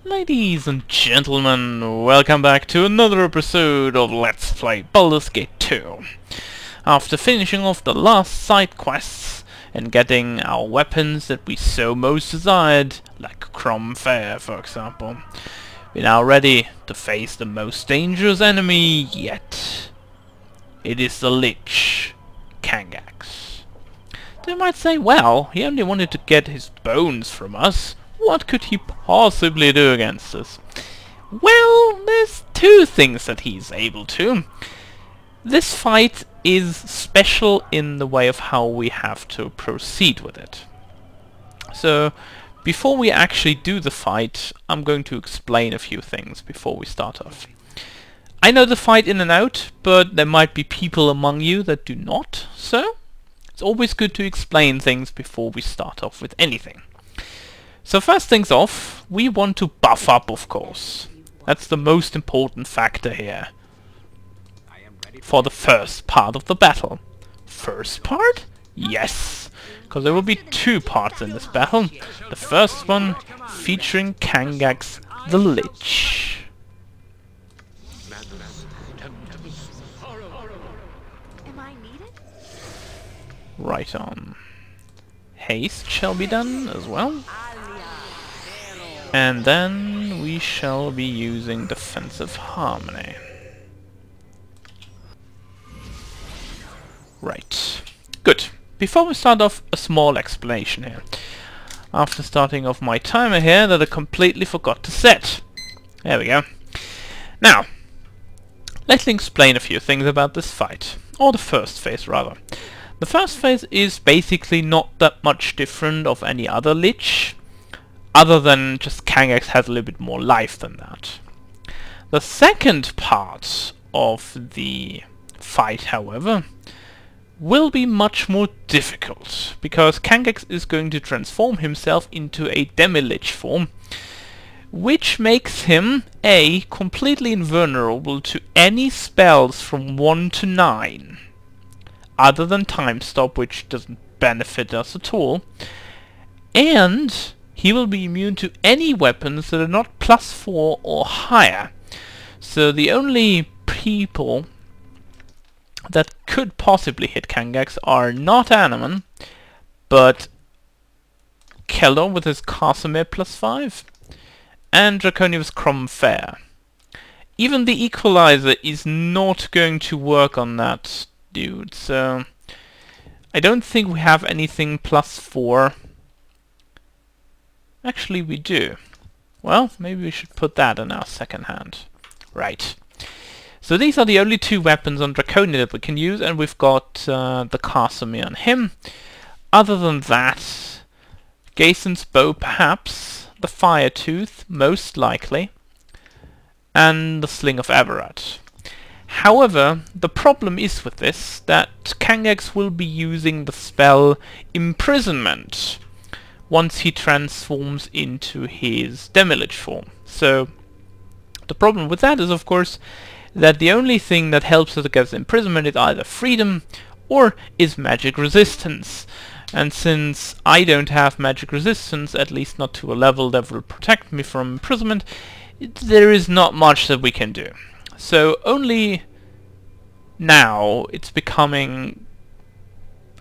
Ladies and gentlemen, welcome back to another episode of Let's Play Baldur's Gate 2. After finishing off the last side quests and getting our weapons that we so most desired, like Crom Fair for example, we're now ready to face the most dangerous enemy yet. It is the Lich, Kangaxx. They might say, well, he only wanted to get his bones from us. What could he possibly do against us? Well, there's two things that he's able to. This fight is special in the way of how we have to proceed with it. So, before we actually do the fight, I'm going to explain a few things before we start off. I know the fight in and out, but there might be people among you that do not, so it's always good to explain things before we start off with anything. So first things off, we want to buff up, of course. That's the most important factor here. For the first part of the battle. First part? Yes! Because there will be two parts in this battle. The first one featuring Kangaxx the Lich. Right on. Haste shall be done as well. And then we shall be using Defensive Harmony. Right. Good. Before we start off, a small explanation here. After starting off my timer here that I completely forgot to set. There we go. Now, let me explain a few things about this fight. Or the first phase, rather. The first phase is basically not that much different of any other Lich. Other than just Kangaxx has a little bit more life than that. The second part of the fight, however, will be much more difficult, because Kangaxx is going to transform himself into a demi-lich form, which makes him A, completely invulnerable to any spells from 1 to 9, other than Time Stop, which doesn't benefit us at all, and he will be immune to any weapons that are not +4 or higher. So the only people that could possibly hit Kangaxx are not Animan, but Keller with his Casimir +5, and Draconia's Crom Fair. Even the Equalizer is not going to work on that dude, so I don't think we have anything +4. Actually, we do. Well, maybe we should put that in our second hand. Right. So these are the only two weapons on Draconia that we can use, and we've got the Casimir on him. Other than that, Gason's bow perhaps, the Fire Tooth most likely, and the Sling of Avarat. However, the problem is with this that Kangaxx will be using the spell Imprisonment once he transforms into his demi-lich form. So the problem with that is, of course, that the only thing that helps us against imprisonment is either freedom or is magic resistance. And since I don't have magic resistance, at least not to a level that will protect me from imprisonment, there is not much that we can do. So only now it's becoming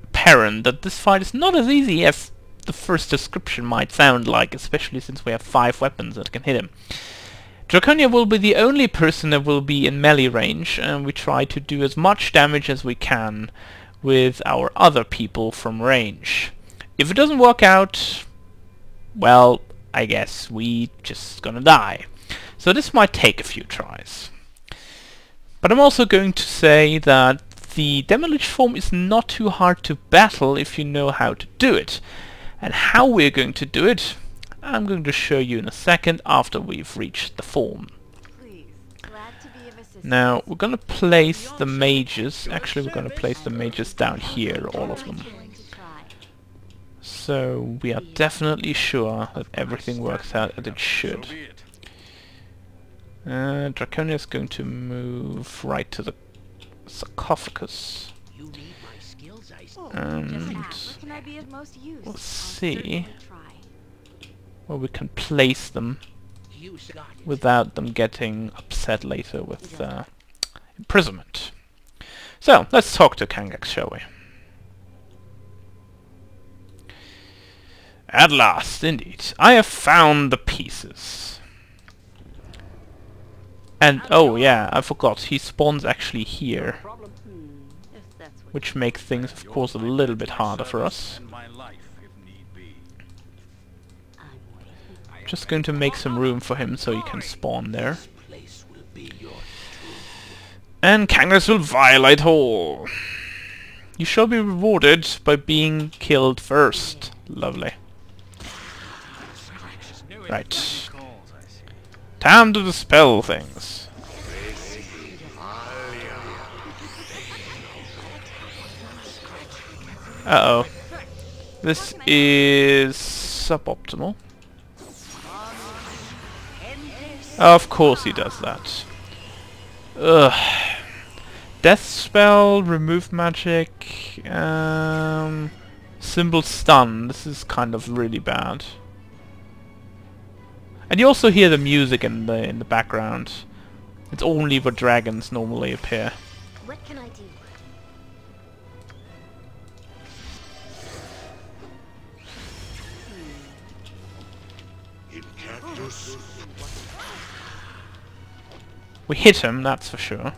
apparent that this fight is not as easy as the first description might sound like, especially since we have 5 weapons that can hit him. Draconia will be the only person that will be in melee range, and we try to do as much damage as we can with our other people from range. If it doesn't work out, well, I guess we just gonna die. So this might take a few tries. But I'm also going to say that the demi-lich form is not too hard to battle if you know how to do it. And how we're going to do it, I'm going to show you in a second after we've reached the form. Now, we're going to place the mages, actually we're going to place the mages down here, all of them. So we are definitely sure that everything works out as it should. Draconia is going to move right to the sarcophagus. And we'll see where we can place them without them getting upset later with imprisonment. So, let's talk to Kangaxx, shall we? At last, indeed. I have found the pieces. And, oh yeah, I forgot, he spawns actually here. Which makes things, of course, a little bit harder for us. Just going to make some room for him so he can spawn there. And Kangaxx will violate all. You shall be rewarded by being killed first. Lovely. Right. Time to dispel things. Uh-oh. This is suboptimal. Of course he does that. Ugh. Death spell, remove magic, symbol stun. This is kind of really bad. And you also hear the music in the background. It's only where dragons normally appear. What can I do? We hit him, that's for sure.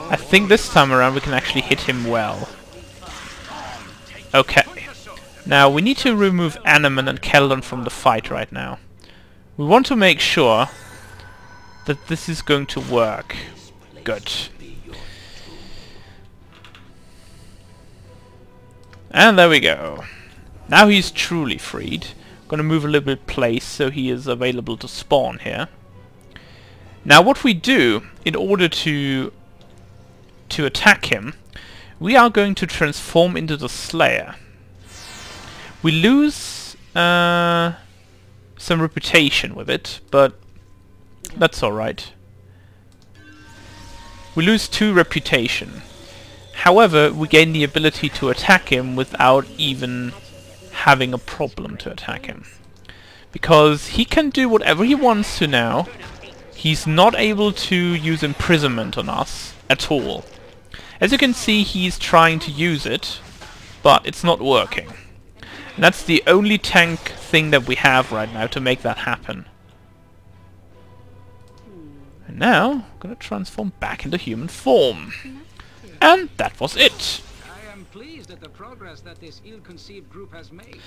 I think this time around we can actually hit him well. Okay. Now we need to remove Animan and Keldon from the fight right now. We want to make sure that this is going to work. Good. And there we go. Now he's truly freed. Gonna move a little bit place so he is available to spawn here. Now what we do in order to attack him, we are going to transform into the Slayer. We lose some reputation with it, but that's alright. We lose 2 reputation. However, we gain the ability to attack him without even having a problem to attack him. Because he can do whatever he wants to now. He's not able to use imprisonment on us at all. As you can see, he's trying to use it, but it's not working. And that's the only tank thing that we have right now to make that happen. And now, I'm gonna transform back into human form. And that was it. I am pleased at the progress that this ill-conceived group has made.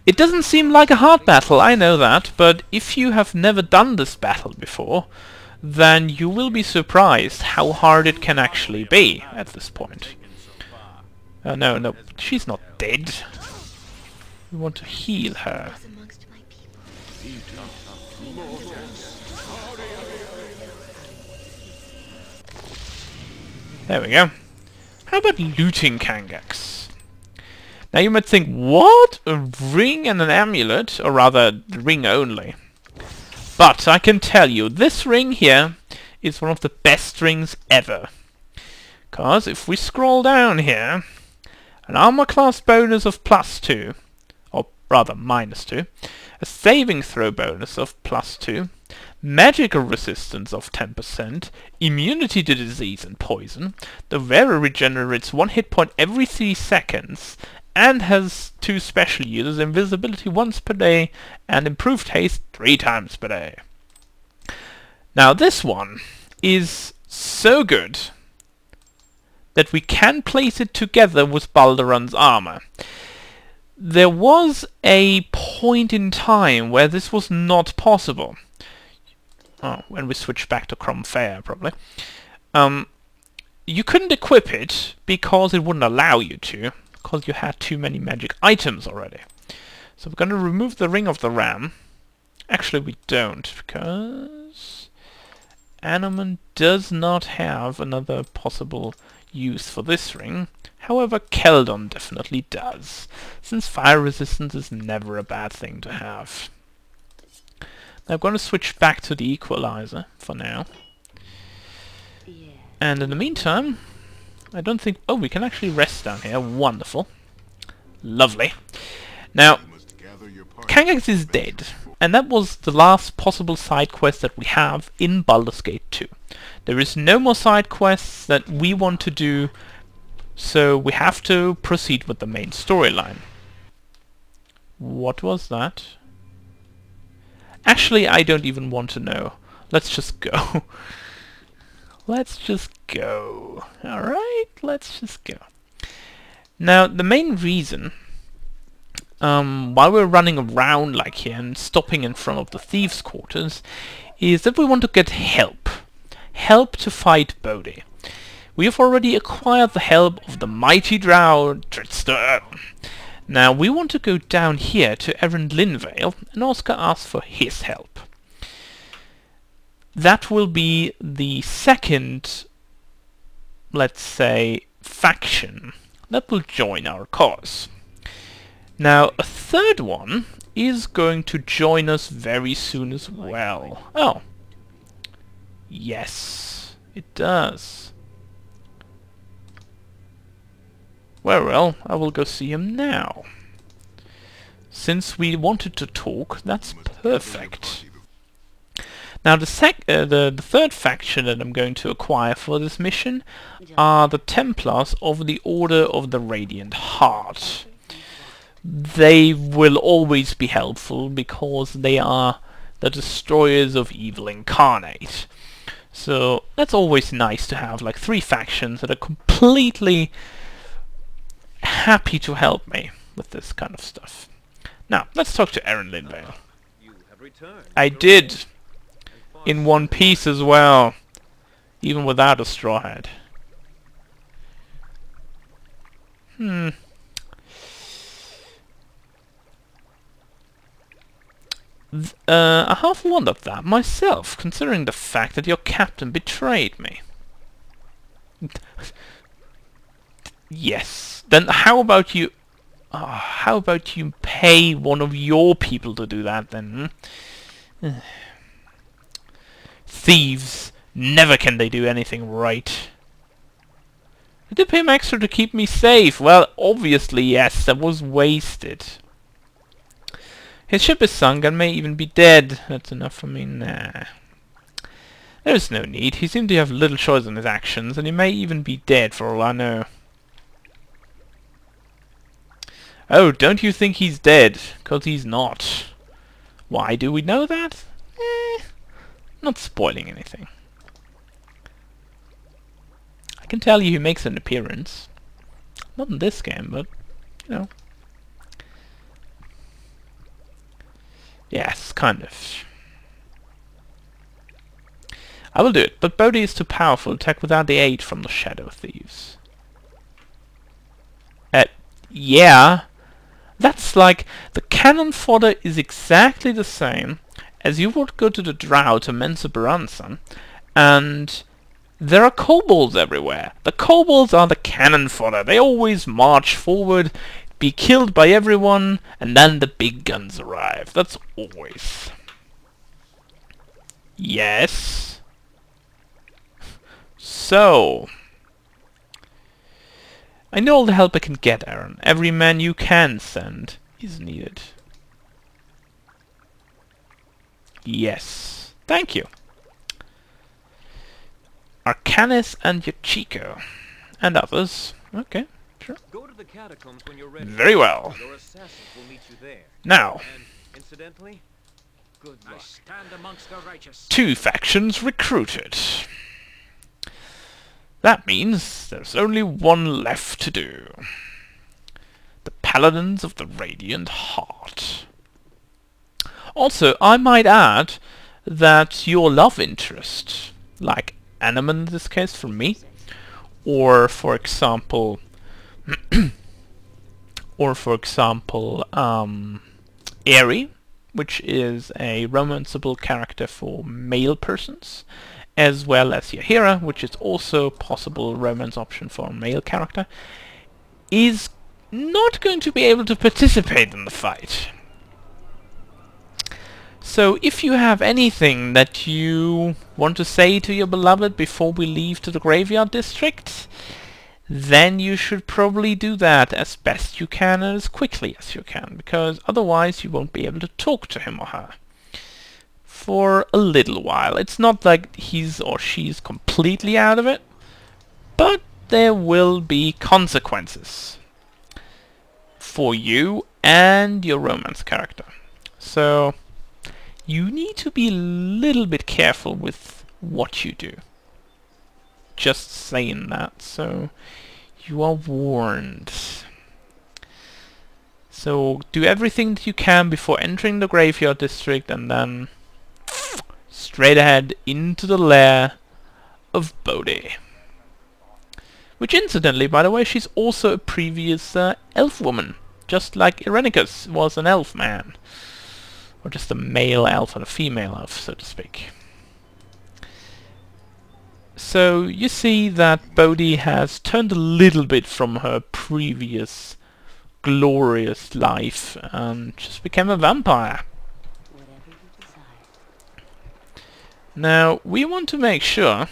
It doesn't seem like a hard battle, I know that, but if you have never done this battle before, then you will be surprised how hard it can actually be at this point. Oh no, she's not dead. We want to heal her. There we go. How about looting Kangaxx? Now you might think, what? A ring and an amulet? Or rather, the ring only. But I can tell you, this ring here is one of the best rings ever. Because if we scroll down here, an armor class bonus of +2, or rather -2, a saving throw bonus of +2, magical resistance of 10%, immunity to disease and poison, the wearer regenerates 1 hit point every 3 seconds, and has 2 special uses, invisibility once per day, and improved haste 3 times per day. Now this one is so good that we can place it together with Baldur's armor. There was a point in time where this was not possible. Oh, when we switch back to Cromfair, probably. You couldn't equip it because it wouldn't allow you to, because you had too many magic items already. So we're going to remove the Ring of the Ram. Actually, we don't, because Animan does not have another possible use for this ring. However, Keldon definitely does, since fire resistance is never a bad thing to have. Now I'm going to switch back to the equalizer for now. Yeah. And in the meantime, I don't think... Oh, we can actually rest down here. Wonderful. Lovely. Now, Kangaxx is dead, and that was the last possible side quest that we have in Baldur's Gate 2. There is no more side quests that we want to do, so we have to proceed with the main storyline. What was that? Actually, I don't even want to know. Let's just go. Let's just go. Alright, let's just go. Now, the main reason, while we're running around like here and stopping in front of the thieves' quarters, is that we want to get help. Help to fight Bodhi. We have already acquired the help of the mighty drow Trickster. Now we want to go down here to Erend Linvale and also ask for his help. That will be the second, let's say, faction that will join our cause. Now a third one is going to join us very soon as well. Oh. Yes, it does. Well, I will go see him now. Since we wanted to talk, that's perfect. Now the third faction that I'm going to acquire for this mission are the Templars of the Order of the Radiant Heart. They will always be helpful because they are the destroyers of evil incarnate. So that's always nice to have like 3 factions that are completely happy to help me with this kind of stuff. Now, let's talk to Erend Linvale. I did! In one piece as well. Even without a straw hat. I half wondered that myself, considering the fact that your captain betrayed me. Yes. Then how about you... how about you pay one of your people to do that then? Thieves. Never can they do anything right. Did they pay him extra to keep me safe? Well, obviously yes, that was wasted. His ship is sunk and may even be dead. That's enough for me. Nah. There's no need. He seemed to have little choice in his actions, and he may even be dead for all I know. Oh, don't you think he's dead? 'Cause he's not. Why do we know that? Not spoiling anything. I can tell you he makes an appearance. Not in this game, but, you know. Yes, kind of. I will do it, but Bodhi is too powerful to attack without the aid from the Shadow Thieves. Yeah. That's like, the cannon fodder is exactly the same as you would go to the Drow to Mensa Baransan, and there are kobolds everywhere. The kobolds are the cannon fodder. They always march forward, be killed by everyone, and then the big guns arrive. That's always. Yes. So, I know all the help I can get, Aaron. Every man you can send is needed. Yes. Thank you. Arcanis and Yachiko. And others. Okay, sure. Go to the catacombs when you're ready. Very well. Your assassins will meet you there. Now, And incidentally, good I luck. stand amongst the righteous. 2 factions recruited. That means there's only one left to do. The Paladins of the Radiant Heart. Also, I might add that your love interest, like Anima in this case for me, or for example, Aerie, which is a romanceable character for male persons, as well as Yahira, which is also a possible romance option for a male character, is not going to be able to participate in the fight. So if you have anything that you want to say to your beloved before we leave to the graveyard district, then you should probably do that as best you can and as quickly as you can, because otherwise you won't be able to talk to him or her for a little while. It's not like he's or she's completely out of it, but there will be consequences for you and your romance character. So you need to be a little bit careful with what you do. Just saying that, so you are warned. So do everything that you can before entering the graveyard district, and then straight ahead into the lair of Bodhi. Which incidentally, by the way, she's also a previous elf woman, just like Irenicus was an elf man. Or just a male elf and a female elf, so to speak. So you see that Bodhi has turned a little bit from her previous glorious life and just became a vampire. Whatever you decide. Now we want to make sure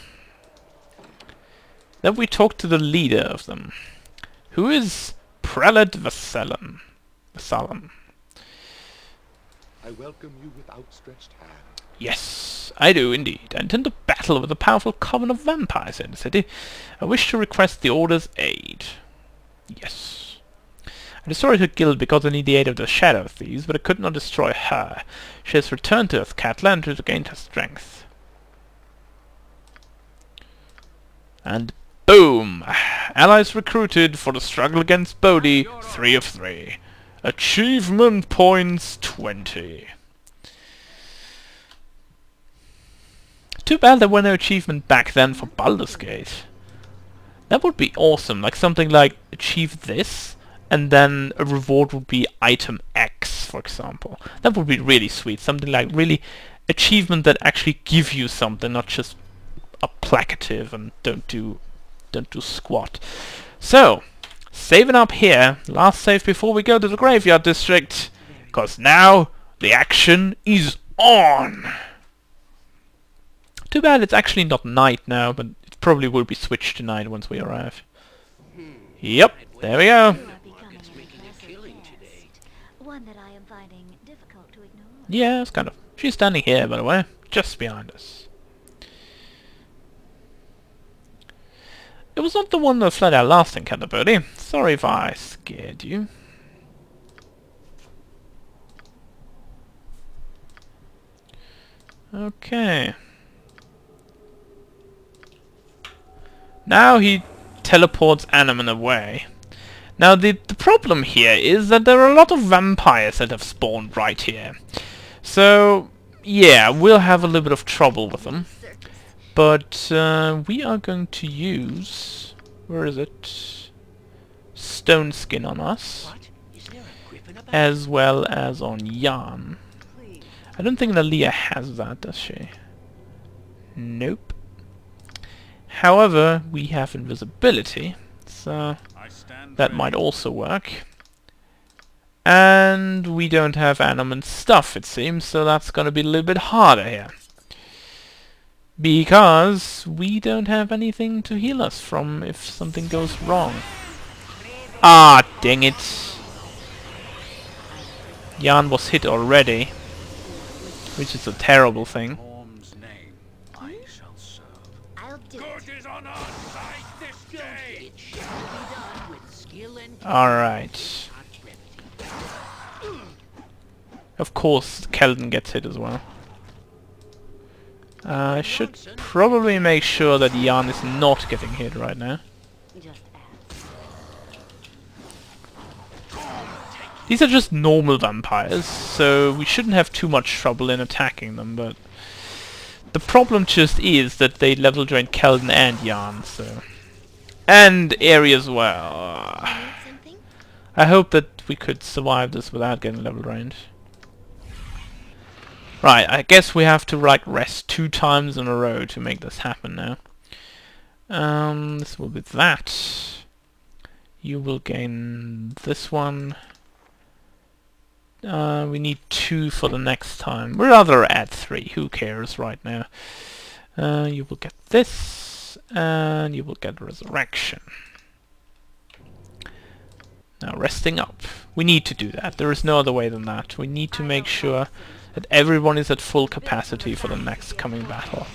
that we talk to the leader of them, who is Prelate Vassalan. I welcome you with outstretched hand. Yes, I do indeed. I intend to battle with a powerful coven of vampires in the city. I wish to request the Order's aid. Yes. I destroyed her guild because I need the aid of the Shadow Thieves, but I could not destroy her. She has returned to Earthcatland to regain her strength. And boom! Allies recruited for the struggle against Bodhi, 3 of 3. Achievement points 20. Too bad there were no achievement back then for Baldur's Gate. That would be awesome, like something like achieve this, and then a reward would be item X, for example. That would be really sweet, something like really achievement that actually give you something, not just a placative and don't do squat. So, saving up here, last save before we go to the graveyard district, because now the action is on! Too bad it's actually not night now, but it probably will be switched to night once we arrive. Yep, there we go. You are becoming an impressive guest. One that I am finding difficult to ignore. Yeah, it's kind of... She's standing here, by the way, just behind us. It was not the one that fled our last encounter, Bodhi. Sorry if I scared you. Okay. Now he teleports Animan away. Now the problem here is that there are a lot of vampires that have spawned right here. So yeah, we'll have a little bit of trouble with them. But we are going to use... where is it? Stone Skin on us. As well as on Jan. I don't think that Leah has that, does she? Nope. However, we have invisibility, so that might also work. And we don't have animate stuff, it seems, so that's gonna be a little bit harder here. Because we don't have anything to heal us from if something goes wrong. Ah, dang it. Jan was hit already, which is a terrible thing. I'll do it. Alright. Of course, Keldon gets hit as well. I should probably make sure that Jan is not getting hit right now. Just These are just normal vampires, so we shouldn't have too much trouble in attacking them, but... the problem just is that they level drain Keldon and Jan, so... and Aerie as well. something? I hope that we could survive this without getting level drained. Right, I guess we have to rest 2 times in a row to make this happen now. This will be that. You will gain this one. We need 2 for the next time. We'd rather add 3, who cares right now. You will get this, and you will get Resurrection. Now resting up. We need to do that. There is no other way than that. We need to make sure that everyone is at full capacity for the next coming battle.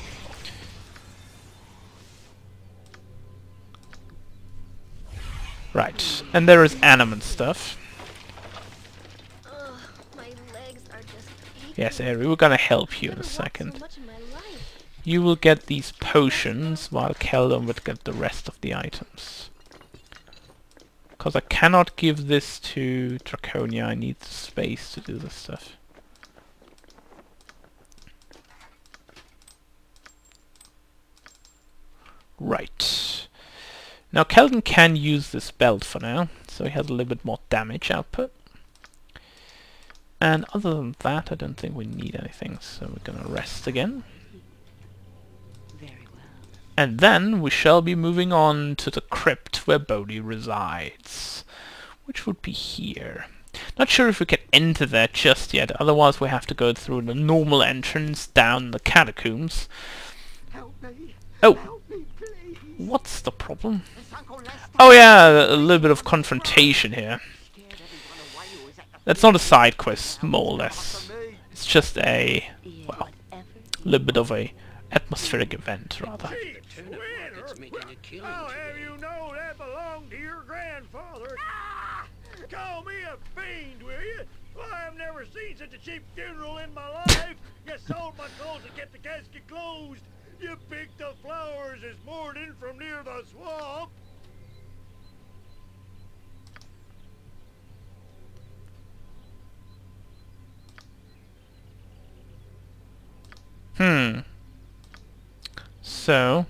Right, and there is animate stuff. Ugh, my legs are just aching. Yes, Ari, we're gonna help you in a Never walked second. so much in my life. You will get these potions, while Keldon would get the rest of the items. Because I cannot give this to Draconia, I need the space to do this stuff. Right. Now Keldon can use this belt for now, so he has a little bit more damage output. And other than that, I don't think we need anything, so we're gonna rest again. Very well. And then we shall be moving on to the crypt where Bodhi resides, which would be here. Not sure if we can enter there just yet, otherwise we have to go through the normal entrance down the catacombs. Help me. Oh, Help me, please. what's the problem? It's Uncle Lester. Oh yeah, a little bit of confrontation here. Scared everyone away who was at the That's not a side quest, more or less. for me. It's just a, Yeah, well, whatever. little bit of a atmospheric event, rather. Turn up market's making a killing I'll have today. you know that belonged to your grandfather. Call me a fiend, will you? Well, I've never seen such a cheap funeral in my life. You sold my clothes and kept the casket closed. You picked the flowers this morning from near the swamp. So...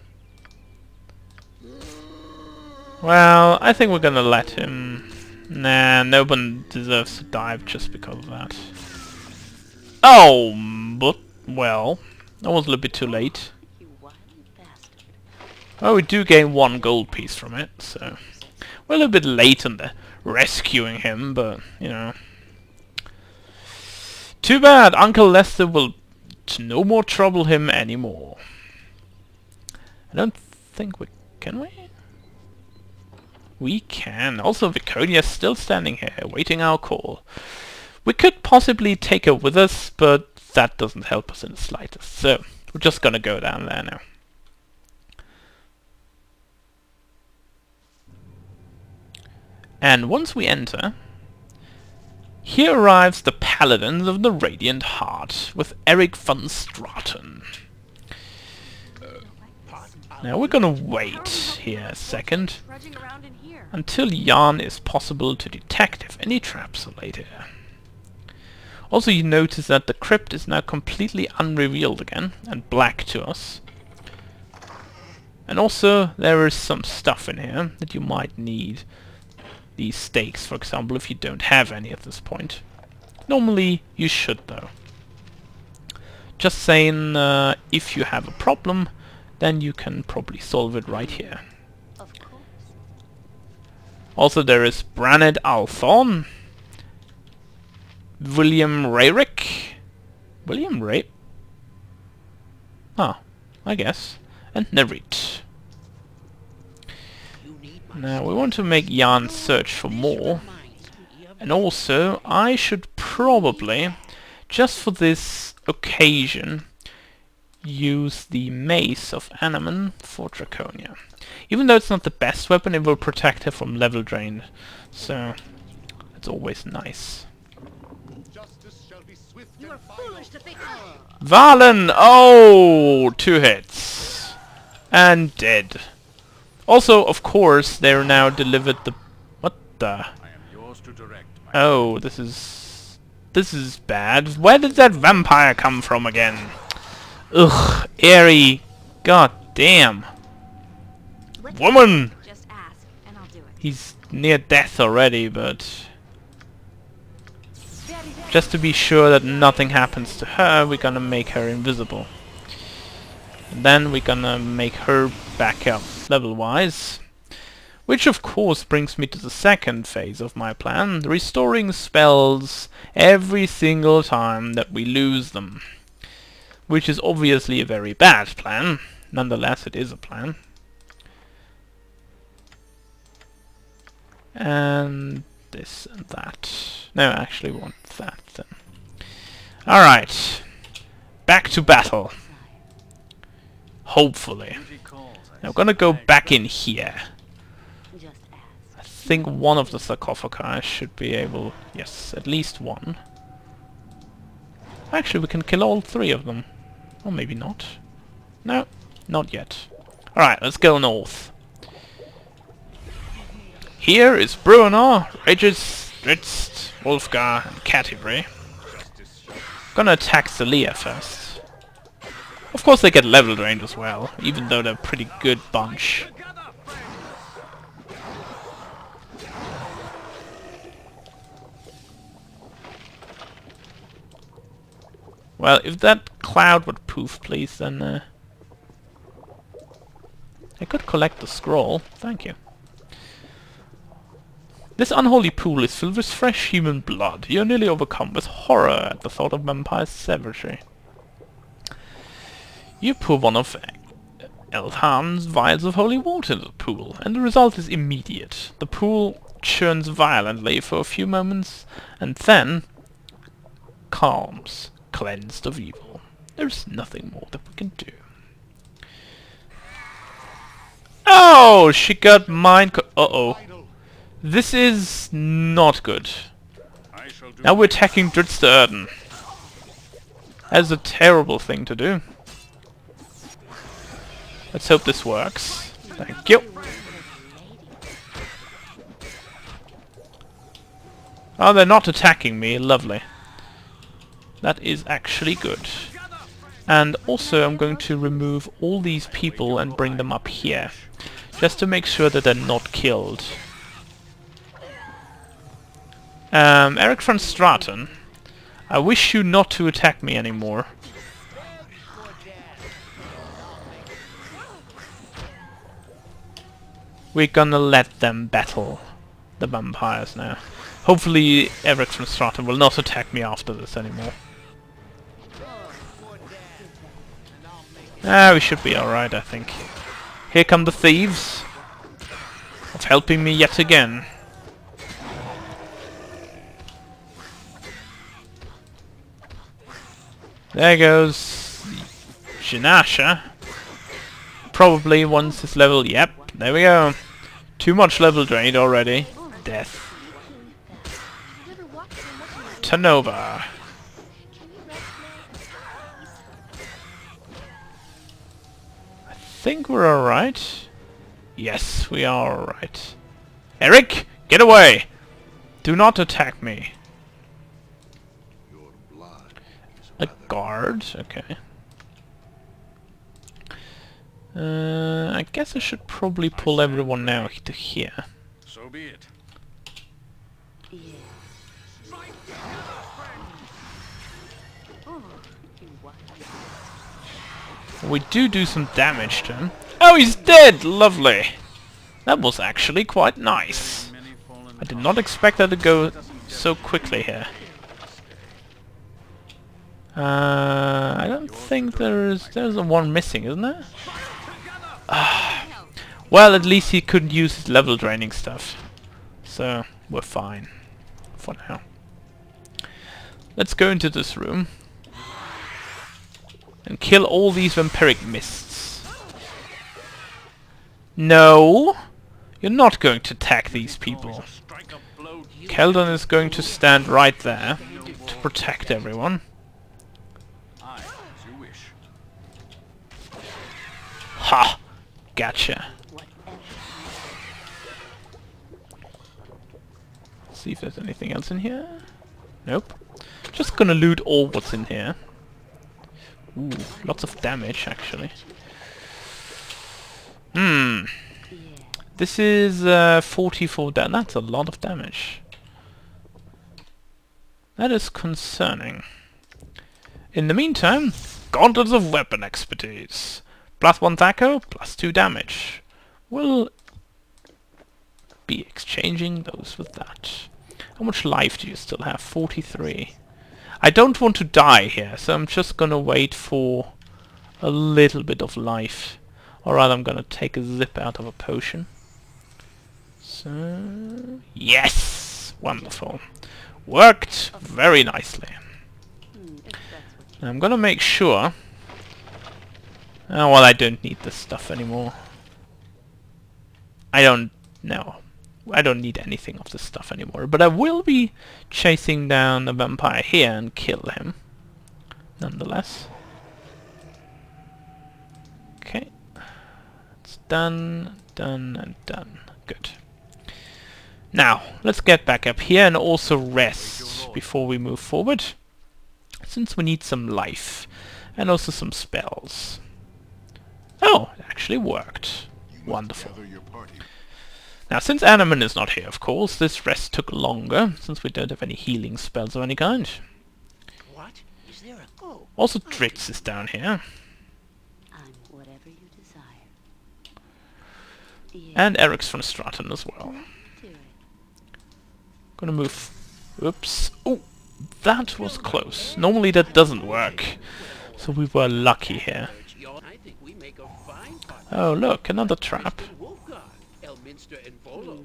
well, I think we're gonna let him... nah, no one deserves to die just because of that. Oh, but... well... that was a little bit too late. You wild bastard. Well, we do gain 1 gold piece from it, so... we're a little bit late on the rescuing him, but, you know... too bad! Uncle Lester will no more trouble him anymore. I don't think we... can we? We can. Also, Viconia's still standing here, waiting our call. We could possibly take her with us, but that doesn't help us in the slightest. So, we're just gonna go down there now. And once we enter, here arrives the Paladins of the Radiant Heart, with Eric von Straten. Now we're gonna wait here a second, Trudging around in here. until Jan is possible to detect if any traps are laid here. Also, you notice that the crypt is now completely unrevealed again, and black to us. And also, there is some stuff in here that you might need. These stakes, for example, if you don't have any at this point. Normally, you should, though. Just saying, if you have a problem, then you can probably solve it right here. Of course. Also, there is Braned Althorn, William Rayrick, William Ray... ah, I guess, and Nerit. Now, we want to make Jan search for more, and also, I should probably, just for this occasion, use the Mace of Animan for Draconia. Even though it's not the best weapon, it will protect her from level drain, so it's always nice. Justice shall be swift You are and final. foolish to think. Valen! Oh! 2 hits. And dead. Also, of course, they're now delivered the... what the... I am yours to direct. oh, this is bad. Where did that vampire come from again? Ugh, Airy. God damn. What? Woman! Just ask, and I'll do it. He's near death already, but... just to be sure that nothing happens to her, we're gonna make her invisible. And then we're gonna make her back up level-wise. Which of course brings me to the second phase of my plan, restoring spells every single time that we lose them. Which is obviously a very bad plan. Nonetheless, it is a plan. And this and that. No, actually want that then. Alright. Back to battle. Hopefully. Now I'm gonna go back in here. Just I ask. think one of the sarcophagi should be able... Yes, at least one. Actually, we can kill all three of them. Or maybe not. No, not yet. Alright, let's go north. Here is Bruenor, Regis, Dritz, Wolfgar, and Catibre. Gonna attack Celia first. Of course they get level drained as well, even though they're a pretty good bunch. Well, if that cloud would poof, please, then I could collect the scroll. Thank you. This unholy pool is filled with fresh human blood. You're nearly overcome with horror at the thought of vampire savagery. You pour one of Eldham's vials of holy water into the pool, and the result is immediate. The pool churns violently for a few moments, and then calms, cleansed of evil. There's nothing more that we can do. Oh, she got mine. Uh-oh. This is not good. Now we're attacking Dritz the Erden. That's a terrible thing to do. Let's hope this works. Thank you. Oh, they're not attacking me. Lovely. That is actually good. And also I'm going to remove all these people and bring them up here. Just to make sure that they're not killed. Eric van Straten, I wish you not to attack me anymore. We're gonna let them battle the vampires now. Hopefully Eric van Straten will not attack me after this anymore. Ah, we should be alright, I think. Here come the thieves of helping me yet again. There goes Shinasha. Probably once his level... Yep, there we go. Too much level drained already. Death. Tanova. I think we're alright. Yes, we are alright. Eric, get away! Do not attack me. A guard, okay. I guess I should probably pull everyone now to here. So be it. We do some damage to him. Oh, he's dead! Lovely! That was actually quite nice. I did not expect that to go so quickly here. I don't think there's a one missing, isn't there? Well, at least he couldn't use his level draining stuff. So, we're fine. For now. Let's go into this room. And kill all these vampiric mists. No! You're not going to attack these people. Keldon is going to stand right there to protect everyone. Ha! Gotcha. See if there's anything else in here. Nope. Just gonna loot all what's in here. Ooh, lots of damage actually. This is 44 damage. That's a lot of damage. That is concerning. In the meantime, gauntlets of weapon expertise. +1 Thaco, +2 damage. We'll be exchanging those with that. How much life do you still have? 43. I don't want to die here, so I'm just gonna wait for a little bit of life. Or rather, I'm gonna take a zip out of a potion. So... Yes! Wonderful. Worked very nicely. Now I'm gonna make sure... Oh, well, I don't need this stuff anymore. I don't need anything of this stuff anymore. But I will be chasing down a vampire here and kill him. Nonetheless. Okay. It's done, done, and done. Good. Now, let's get back up here and also rest before we move forward. Since we need some life. And also some spells. Oh, it actually worked. Wonderful. Now, since Animan is not here, of course, this rest took longer, since we don't have any healing spells of any kind. What? Is there a... Oh. Also, Dritz is down here. I'm whatever you desire. And Eric's from Stratton as well. Do it. Gonna move... Oops. Oh, that was close. Normally that doesn't work. So we were lucky here. I think we make a fine partner. Oh, look, another trap. Elminster and Volo.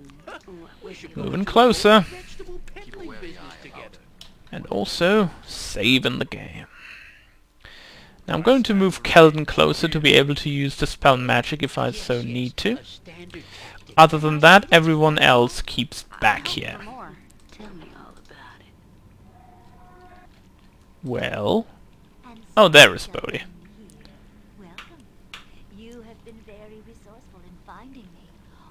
We should Moving closer. vegetable peddling business together. And also, saving the game. Now I'm going to move Keldon closer to be able to use the spell magic if I so need to. Other than that, everyone else keeps back here. More. Tell me all about it. Well... And Oh, there is so Bodhi. welcome. You have been very resourceful in finding me,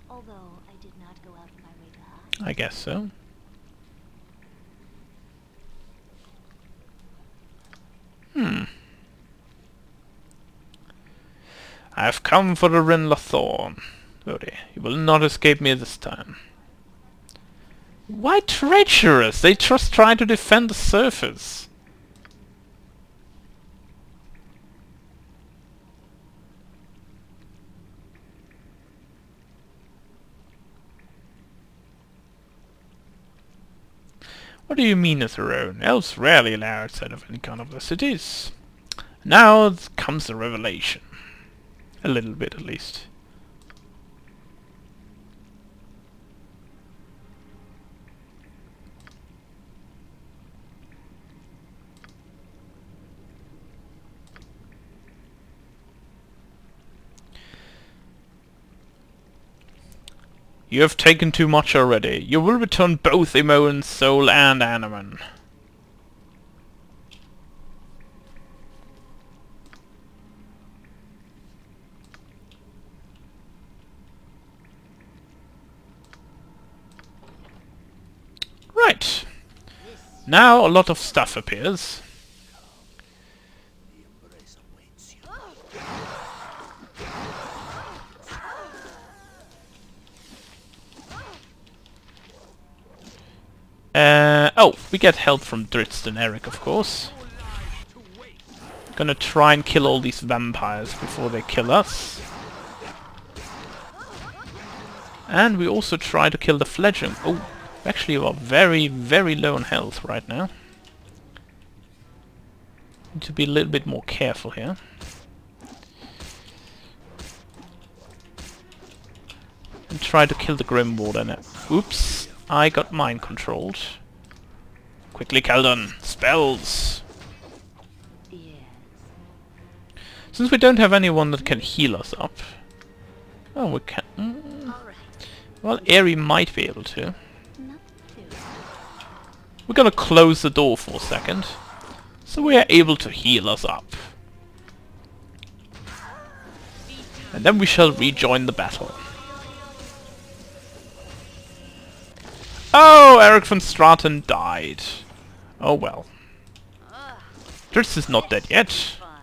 although I did not go out of my way to hide. I guess so. I have come for the Rinla Thorn. Bodhi, you will not escape me this time. Why treacherous? They just try to defend the surface. What do you mean as their own? Elves rarely allow outside of any kind of their cities. Now comes the revelation. A little bit at least. You have taken too much already. You will return both Imoen's soul and Animan. Right. Now a lot of stuff appears. Oh, we get help from Dritz and Eric, of course. Gonna try and kill all these vampires before they kill us. And we also try to kill the fledgling. Oh, actually we are very, very low on health right now. Need to be a little bit more careful here. And try to kill the Grim Warden. Oops, I got mind controlled. Quickly, Keldon! Spells! Yes. Since we don't have anyone that can heal us up... Oh, we can... All right. Well, Aerie might be able to. Not too. We're gonna close the door for a second. So we are able to heal us up. And then we shall rejoin the battle. Oh, Eric von Stratton died. Oh well. Dritz is not dead yet. Fun.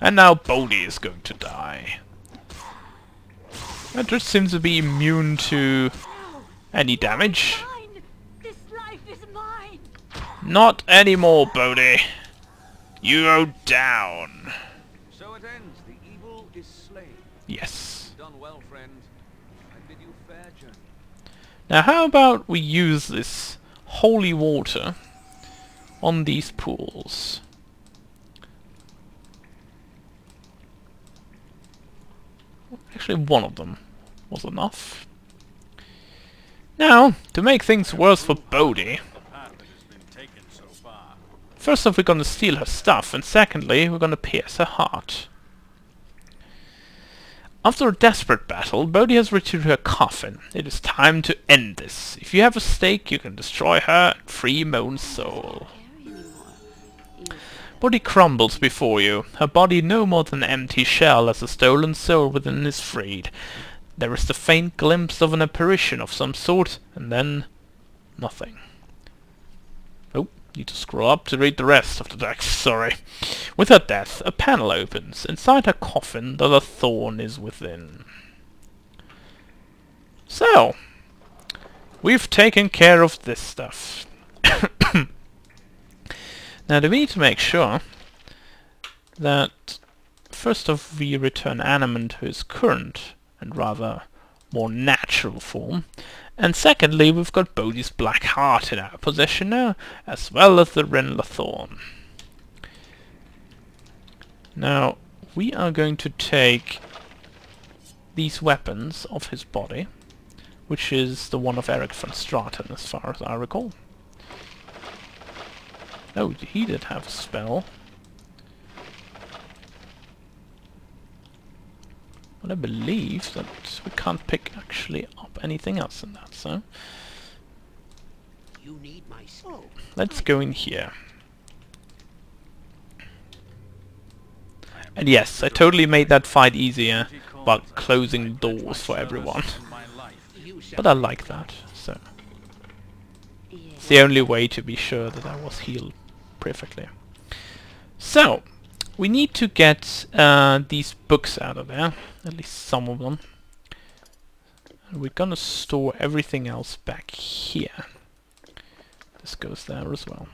And now Bodhi is going to die. And Dritz seems to be immune to any damage. Mine. This life is mine. Not anymore, Bodhi. You go down. So it ends. The evil is slain. Yes. Done well, friend. I bid you fair journey. Now how about we use this holy water on these pools? Actually one of them was enough. Now, to make things worse for Bodhi, first off we're gonna steal her stuff, and secondly we're gonna pierce her heart. After a desperate battle, Bodhi has returned to her coffin. It is time to end this. If you have a stake, you can destroy her and free Moan's soul. Bodhi crumbles before you, her body no more than an empty shell as the stolen soul within is freed. There is the faint glimpse of an apparition of some sort, and then nothing. Oh, need to scroll up to read the rest of the text, sorry. With her death, a panel opens. Inside her coffin, the thorn is within. So, we've taken care of this stuff. Now, we need to make sure that first off we return Animan to his current and rather more natural form, and secondly we've got Bodhi's black heart in our possession now, as well as the Renla thorn. Now we are going to take these weapons off his body, which is the one of Eric von Straten as far as I recall. Oh, he did have a spell. But I believe that we can't pick actually up anything else in that, so... You need my soul. Let's go in here. And yes, I totally made that fight easier by closing doors for everyone. But I like that, so... It's the only way to be sure that I was healed perfectly. So, we need to get these books out of there, at least some of them. And we're gonna store everything else back here. This goes there as well.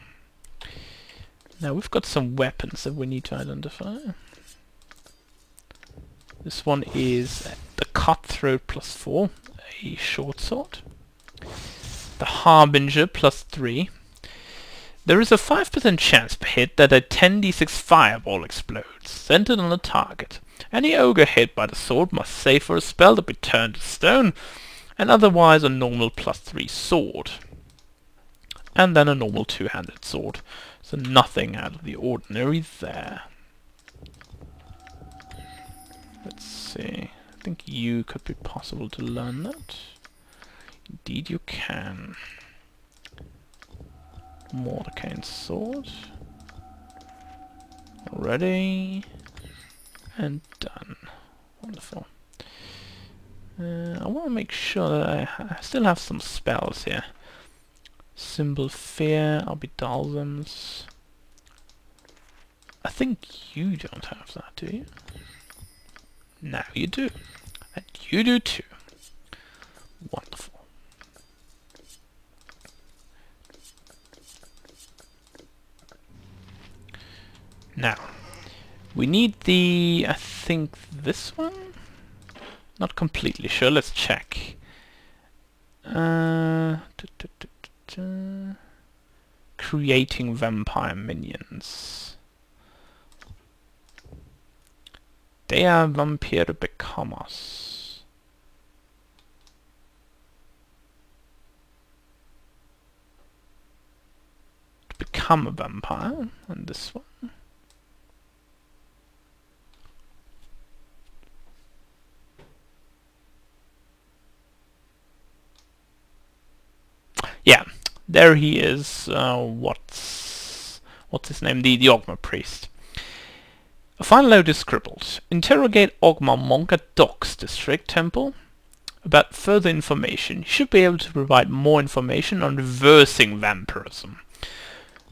Now we've got some weapons that we need to identify. This one is the Cutthroat +4, a short sword. The Harbinger +3. There is a 5% chance per hit that a 10d6 fireball explodes, centered on a target. Any ogre hit by the sword must save for a spell to be turned to stone, and otherwise a normal +3 sword. And then a normal two-handed sword, so nothing out of the ordinary there. Let's see, I think you could be possible to learn that. Indeed you can. Mordecai's sword. Ready. And done. Wonderful. I want to make sure that I still have some spells here. Symbol Fear, Abidalzams. I think you don't have that, do you? Now you do. And you do too. Wonderful. Now, we need the, I think this one? Not completely sure, let's check. Creating vampire minions. They are vampire becomers. To become a vampire, and this one. Yeah, there he is. What's his name? The Ogma priest. A final note is scribbled. Interrogate Ogma monk at Docks District Temple about further information. You should be able to provide more information on reversing vampirism.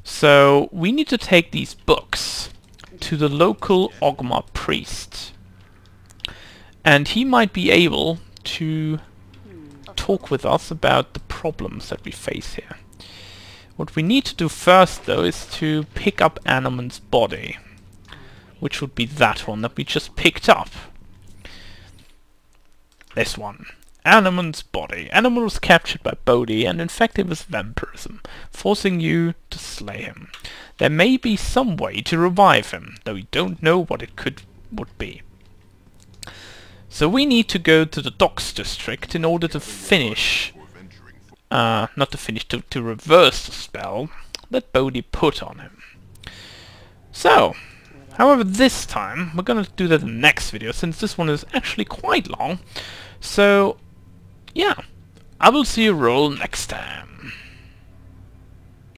So we need to take these books to the local Ogma priest, and he might be able to talk with us about the problems that we face here. What we need to do first though is to pick up Animan's body, which would be that one that we just picked up. This one. Animan's body. Animan was captured by Bodhi and infected with vampirism, forcing you to slay him. There may be some way to revive him, though we don't know what it would be. So we need to go to the Docks District in order to finish not to finish, to reverse the spell that Bodhi put on him. So, however, this time we're gonna do that in the next video, since this one is actually quite long. So, yeah, I will see you all next time.